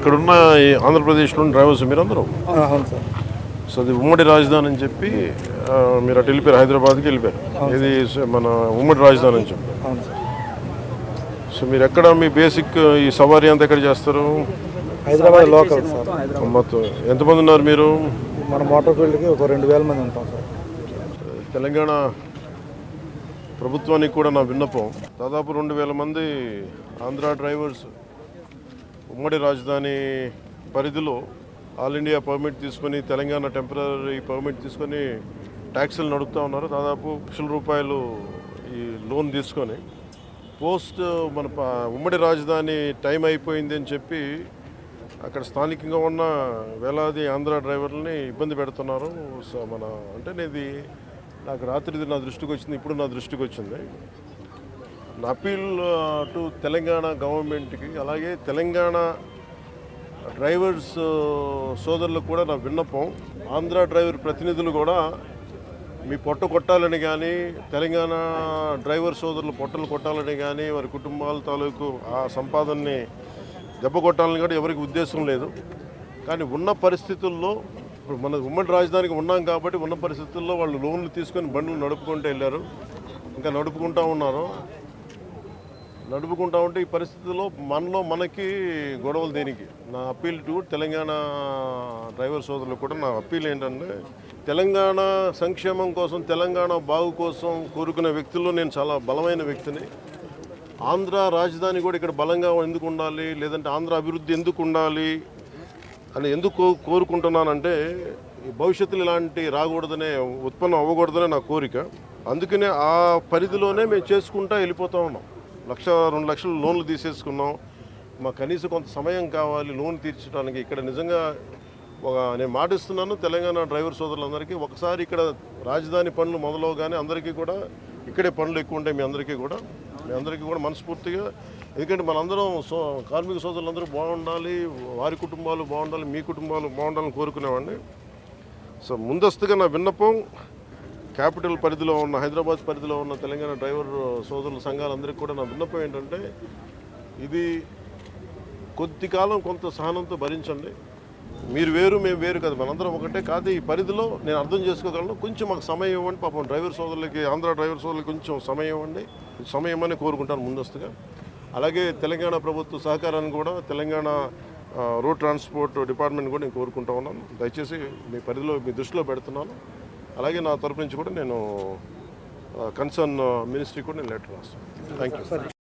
ఇక్కడున్న ఆంధ్రప్రదేశ్లోని డ్రైవర్స్ మీరందరూ? అవును సార్. సో అది ఉమ్మడి రాజధాని అని చెప్పి మీరు అటు వెళ్ళిపోయారు, హైదరాబాద్కి వెళ్ళిపోయారు. ఇది మన ఉమ్మడి రాజధాని అని చెప్పి. అవును సార్. సో మీరు ఎక్కడ మీ బేసిక్ ఈ సవారీ అంతా ఎక్కడ చేస్తారు? Hyderabad local sir. మొత్తం ఎంతమంది ఉన్నారు మీరు? మన మోటార్ ఫీల్డ్కి ఒక 2000 మంది ఉంటాం సార్. తెలంగాణ ప్రభుత్వానికి కూడా నా విన్నపం, దాదాపు 2000 మంది ఆంధ్ర డ్రైవర్స్ ఉమ్మడి రాజధాని పరిధిలో ఆల్ ఇండియా పర్మిట్ తీసుకొని, తెలంగాణ టెంపరీ పర్మిట్ తీసుకొని ట్యాక్సీలు నడుపుతూ ఉన్నారు. దాదాపు ₹1,00,000 ఈ లోన్ తీసుకొని పోస్ట్ మన ఉమ్మడి రాజధాని టైం అయిపోయింది అని చెప్పి అక్కడ స్థానికంగా ఉన్న వేలాది ఆంధ్ర డ్రైవర్లని ఇబ్బంది పెడుతున్నారు. సో ఇది నాకు రాత్రి నా దృష్టికి వచ్చింది, ఇప్పుడు నా దృష్టికి వచ్చింది. నా అపీల్ టు తెలంగాణ గవర్నమెంట్కి, అలాగే తెలంగాణ డ్రైవర్స్ సోదరులకు కూడా నా విన్నపం, ఆంధ్ర డ్రైవర్ ప్రతినిధులు కూడా మీ పొట్ట కొట్టాలని కానీ, తెలంగాణ డ్రైవర్ సోదరులు పొట్టలు కొట్టాలని కానీ, వారి కుటుంబాల తాలూకు ఆ సంపాదనని దెబ్బ కొట్టాలని కూడా ఎవరికి ఉద్దేశం లేదు. కానీ ఉన్న పరిస్థితుల్లో ఇప్పుడు మన ఉమ్మడి రాజధానికి ఉన్నాం కాబట్టి ఉన్న పరిస్థితుల్లో వాళ్ళు లోన్లు తీసుకొని బండ్లు నడుపుకుంటూ వెళ్ళారు, ఇంకా నడుపుకుంటూ ఉన్నారు. నడుపుకుంటూ ఉంటే ఈ పరిస్థితుల్లో మనకి గొడవలు దేనికి? నా అప్పీల్ టు తెలంగాణ డ్రైవర్ సోదరులకు కూడా నా అప్పీల్ ఏంటంటే, తెలంగాణ సంక్షేమం కోసం, తెలంగాణ బాగు కోసం కోరుకునే వ్యక్తుల్లో నేను చాలా బలమైన వ్యక్తిని. ఆంధ్ర రాజధాని కూడా ఇక్కడ బలంగా ఎందుకు ఉండాలి, లేదంటే ఆంధ్ర అభివృద్ధి ఎందుకు ఉండాలి అని ఎందుకు కోరుకుంటున్నానంటే, భవిష్యత్తులో ఇలాంటి రాకూడదనే, ఉత్పన్నం అవ్వకూడదనే నా కోరిక. అందుకనే ఆ పరిధిలోనే మేము చేసుకుంటూ వెళ్ళిపోతూ ఉన్నాం. 1,00,000-2 లక్షలు లోన్లు తీసేసుకున్నాం. మాకు కనీసం కొంత సమయం కావాలి లోన్ తీర్చడానికి. ఇక్కడ నిజంగా నేను మాటిస్తున్నాను తెలంగాణ డ్రైవర్ సోదరులందరికీ, ఒకసారి ఇక్కడ రాజధాని పనులు మొదలవగానే అందరికీ కూడా ఇక్కడే పనులు ఎక్కువ ఉంటాయి. మీ అందరికీ కూడా మనస్ఫూర్తిగా, ఎందుకంటే మనందరం కార్మిక సోదరులందరూ బాగుండాలి, వారి కుటుంబాలు బాగుండాలి, మీ కుటుంబాలు బాగుండాలని కోరుకునేవాడిని. సో ముందస్తుగా నా విన్నపం, క్యాపిటల్ పరిధిలో ఉన్న, హైదరాబాద్ పరిధిలో ఉన్న తెలంగాణ డ్రైవర్ సోదరుల సంఘాలందరికీ కూడా నా విన్నపం ఏంటంటే, ఇది కొద్ది కాలం కొంత సహనంతో భరించండి. మీరు వేరు, మేము వేరు కదా, మనందరం ఒకటే కాదు. ఈ పరిధిలో నేను అర్థం చేసుకోగలను, కొంచెం మాకు సమయం ఇవ్వండి. పాపం డ్రైవర్ సోదరులకి, ఆంధ్ర డ్రైవర్ సోదరులకి కొంచెం సమయం ఇవ్వండి. సమయం అని కోరుకుంటాను ముందస్తుగా. అలాగే తెలంగాణ ప్రభుత్వ సహకారాన్ని కూడా, తెలంగాణ రోడ్ ట్రాన్స్పోర్ట్ డిపార్ట్మెంట్ కూడా నేను కోరుకుంటా ఉన్నాను. దయచేసి మీ పరిధిలో, మీ దృష్టిలో పెడుతున్నాను. అలాగే నా తరపు నుంచి కూడా నేను కన్సర్న్ మినిస్ట్రీ కూడా నేను లెటర్ రాస్తాను. Thank you.